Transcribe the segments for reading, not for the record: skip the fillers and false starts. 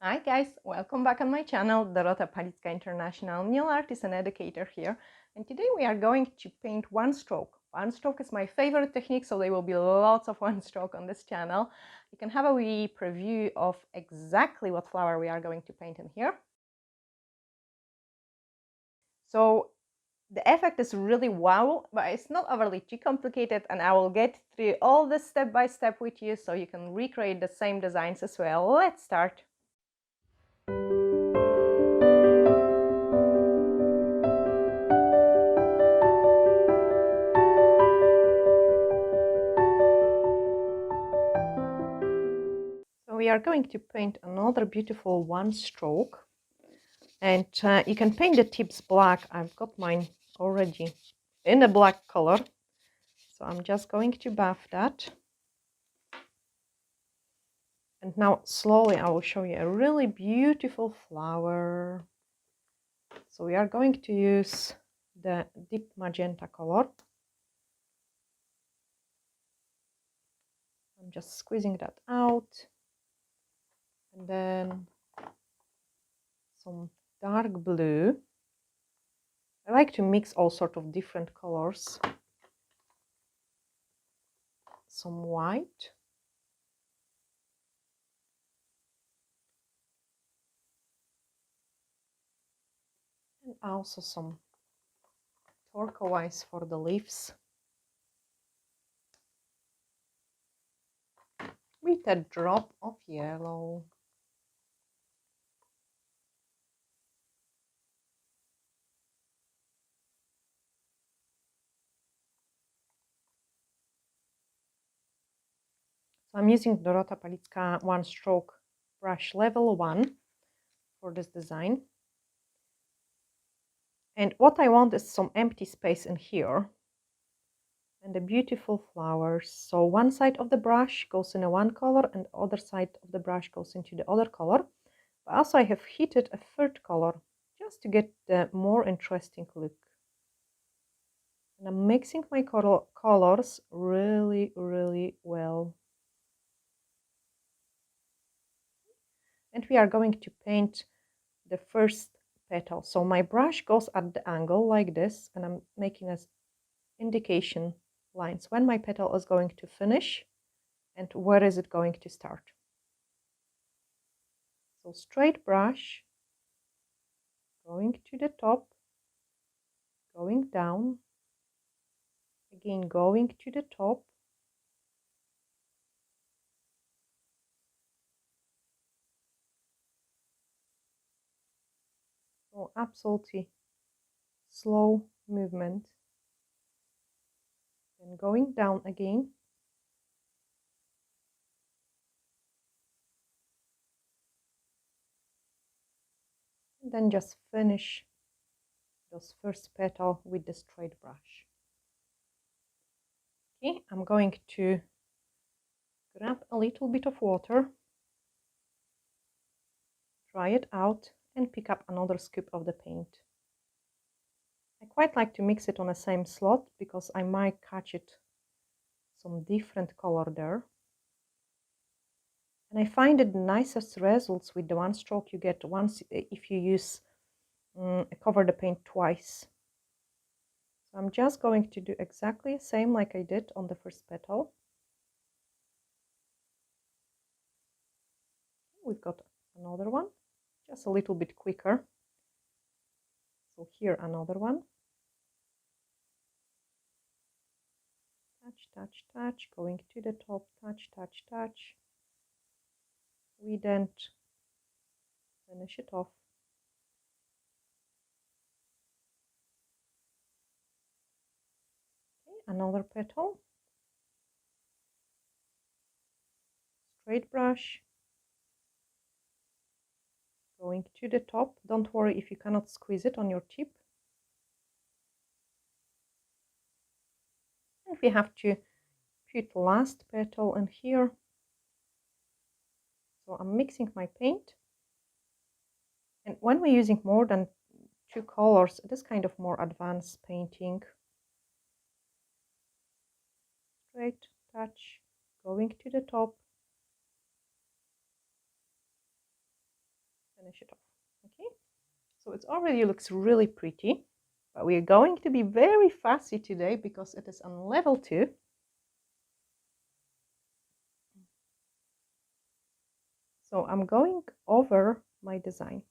Hi guys, welcome back on my channel, Dorota Palicka, International Nail Artist and Educator here. And today we are going to paint one stroke. One stroke is my favorite technique, so there will be lots of one stroke on this channel. You can have a wee preview of exactly what flower we are going to paint in here. So the effect is really wow, but it's not overly too complicated, and I will get through all this step by step with you so you can recreate the same designs as well. Let's start. So we are going to paint another beautiful one stroke, and you can paint the tips black. I've got mine already in a black color, so I'm just going to buff that. And now slowly I will show you a really beautiful flower. So we are going to use the deep magenta color. I'm just squeezing that out, and then some dark blue. I like to mix all sorts of different colors. Some white. And also some turquoise for the leaves. With a drop of yellow. So I'm using Dorota Palicka One Stroke brush level 1 for this design. And what I want is some empty space in here. And the beautiful flowers. So one side of the brush goes in a one color and the other side of the brush goes into the other color. But also I have heated a third color just to get the more interesting look. And I'm mixing my colors really well. And we are going to paint the first petal. So my brush goes at the angle like this, and I'm making as indication lines when my petal is going to finish and where is it going to start. So straight brush, going to the top, going down, again going to the top, so absolutely slow movement, then going down again, and then just finish those first petal with the straight brush. Okay, I'm going to grab a little bit of water, try it out, and pick up another scoop of the paint. I quite like to mix it on the same slot because I might catch it some different color there. And I find it the nicest results with the one stroke you get once if you use cover the paint twice. So I'm just going to do exactly the same like I did on the first petal. We've got another one, just a little bit quicker. So here another one. Touch, touch, touch, going to the top, touch, touch, touch. We then finish it off. Okay, another petal. Straight brush. Going to the top. Don't worry if you cannot squeeze it on your tip. And we have to put the last petal in here. So I'm mixing my paint. And when we're using more than two colors, it is kind of more advanced painting. Straight touch, going to the top. finish it off. Okay, so it already looks really pretty, but we're going to be very fussy today because it is on level 2. So I'm going over my design.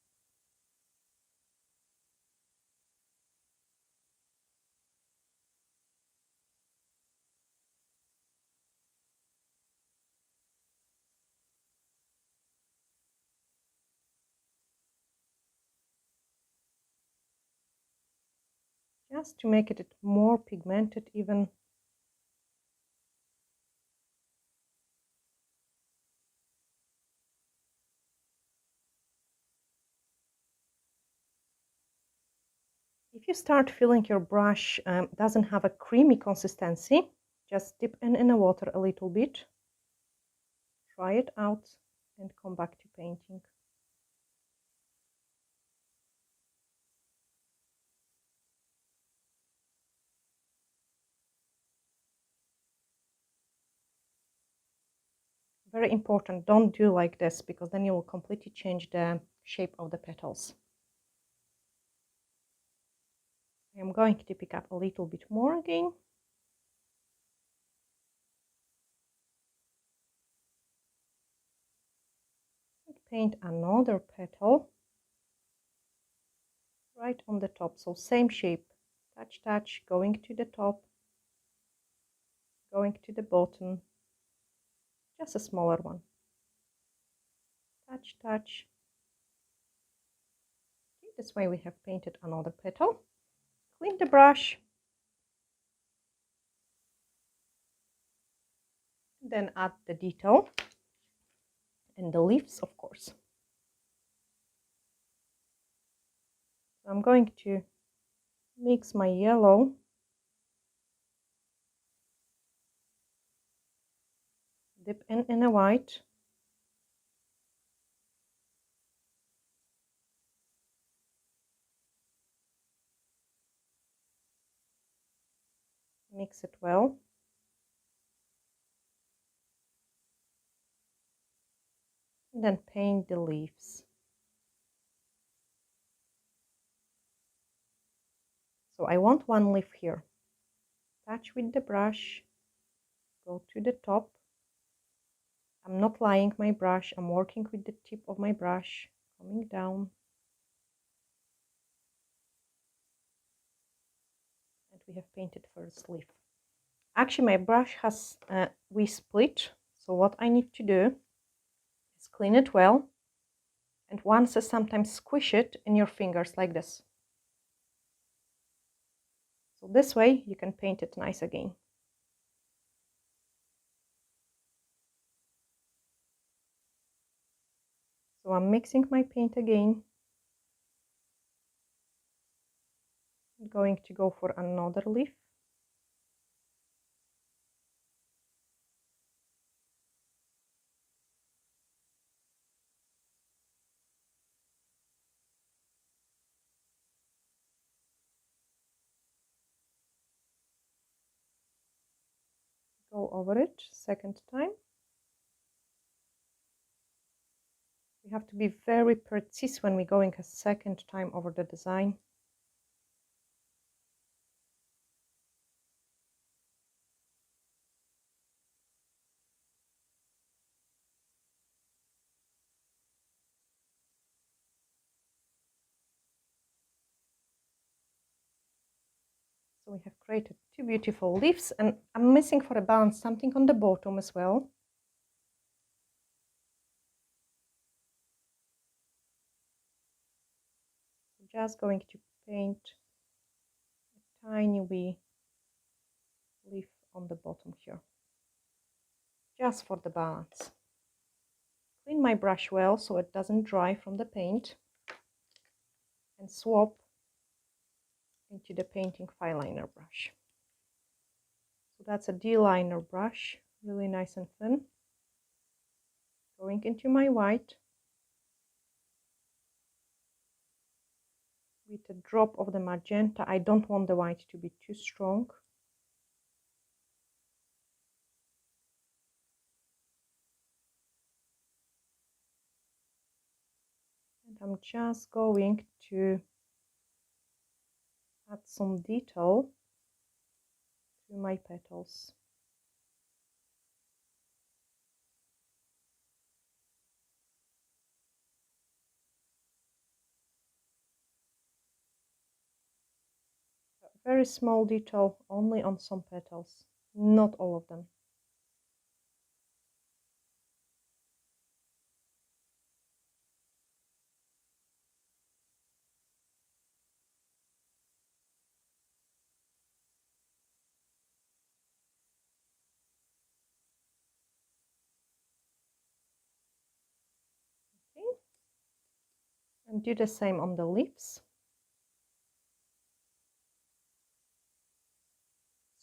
Just to make it more pigmented even. If you start feeling your brush doesn't have a creamy consistency, just dip in the water a little bit, try it out, and come back to painting. Very important, don't do like this because then you will completely change the shape of the petals. I am going to pick up a little bit more again. And paint another petal right on the top, so same shape. Touch, touch, going to the top, going to the bottom, just a smaller one. Touch, touch. Okay, this way we have painted another petal. Clean the brush. Then add the detail and the leaves, of course. I'm going to mix my yellow dip in a white, mix it well, and then paint the leaves. So I want one leaf here. Touch with the brush, go to the top. I'm not lying my brush, I'm working with the tip of my brush, coming down. And we have painted first leaf. Actually, my brush has we split, so what I need to do is clean it well, and once sometimes squish it in your fingers like this. So this way you can paint it nice again. So I'm mixing my paint again. I'm going to go for another leaf. Go over it second time. We have to be very precise when we're going a second time over the design. So we have created two beautiful leaves, and I'm missing for a balance something on the bottom as well. Just going to paint a tiny wee leaf on the bottom here, just for the balance. Clean my brush well so it doesn't dry from the paint, and swap into the painting fine liner brush. So that's a D-liner brush, really nice and thin. Going into my white with a drop of the magenta. I don't want the white to be too strong. And I'm just going to add some detail to my petals. Very small detail only on some petals, not all of them. Okay. And do the same on the leaves.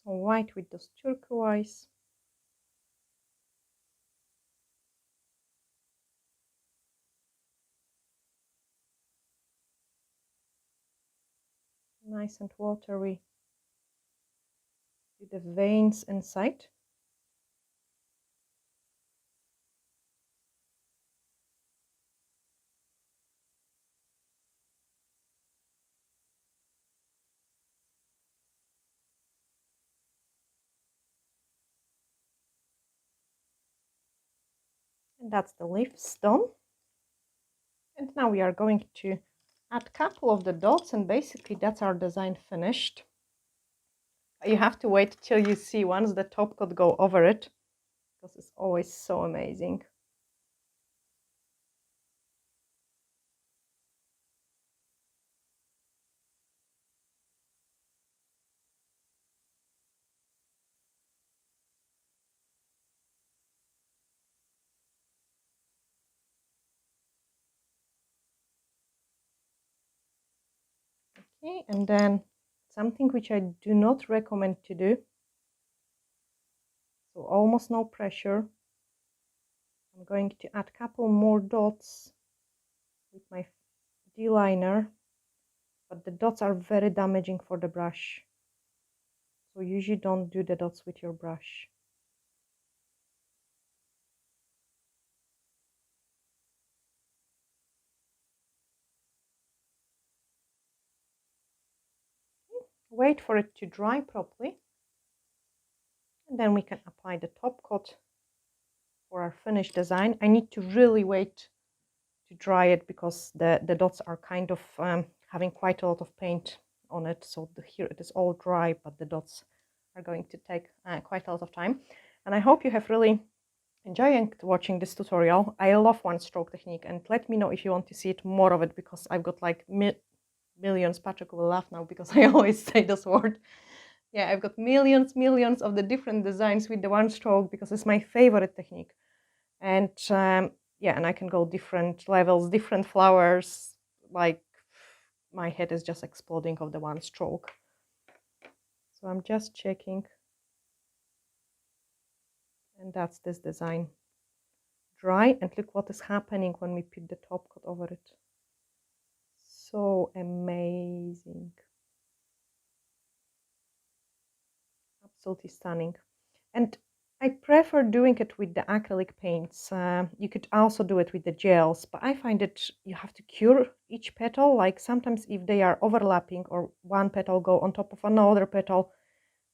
So white with those turquoise. Nice and watery. Do the veins inside. And that's the leaves done. And now we are going to add a couple of the dots, and basically that's our design finished. You have to wait till you see once the top coat go over it, because it's always so amazing. Okay, and then something which I do not recommend to do, so almost no pressure. I'm going to add a couple more dots with my D-liner, but the dots are very damaging for the brush, so usually don't do the dots with your brush. Wait for it to dry properly, and then we can apply the top coat for our finished design. I need to really wait to dry it because the dots are kind of having quite a lot of paint on it, so here it is all dry, but the dots are going to take quite a lot of time. And I hope you have really enjoyed watching this tutorial. I love one stroke technique, and let me know if you want to see it more of it, because I've got like millions. Patrick will laugh now because I always say this word. Yeah, I've got millions of the different designs with the one stroke because it's my favorite technique. And yeah, and I can go different levels, different flowers, like my head is just exploding of the one stroke. So I'm just checking, and that's this design. Dry, and look what is happening when we put the top coat over it. So amazing. Absolutely stunning. And I prefer doing it with the acrylic paints. You could also do it with the gels, but I find that you have to cure each petal. Like sometimes if they are overlapping or one petal go on top of another petal,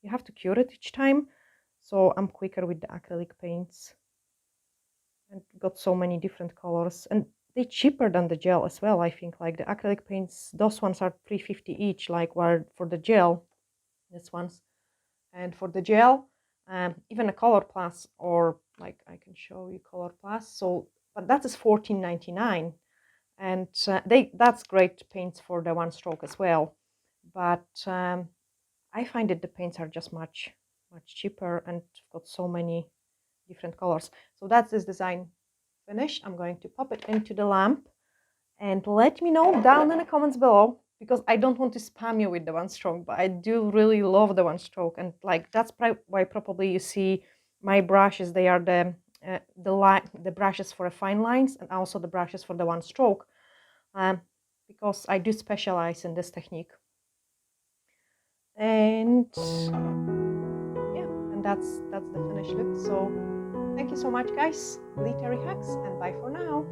you have to cure it each time. So I'm quicker with the acrylic paints. And got so many different colors. And they're cheaper than the gel as well, I think. Like the acrylic paints, those ones are $3.50 each, like where for the gel, this one's. And for the gel, even a Color Plus, or like I can show you Color Plus. So, but that is $14.99, and that's great paints for the one stroke as well. But I find that the paints are just much cheaper and got so many different colors. So that's this design finished. I'm going to pop it into the lamp, and let me know down in the comments below, because I don't want to spam you with the one stroke, but I do really love the one stroke, and like that's why probably you see my brushes. They are the brushes for the fine lines and also the brushes for the one stroke, because I do specialize in this technique. And yeah, and that's the finished look. So thank you so much, guys. Glittery hacks, and bye for now.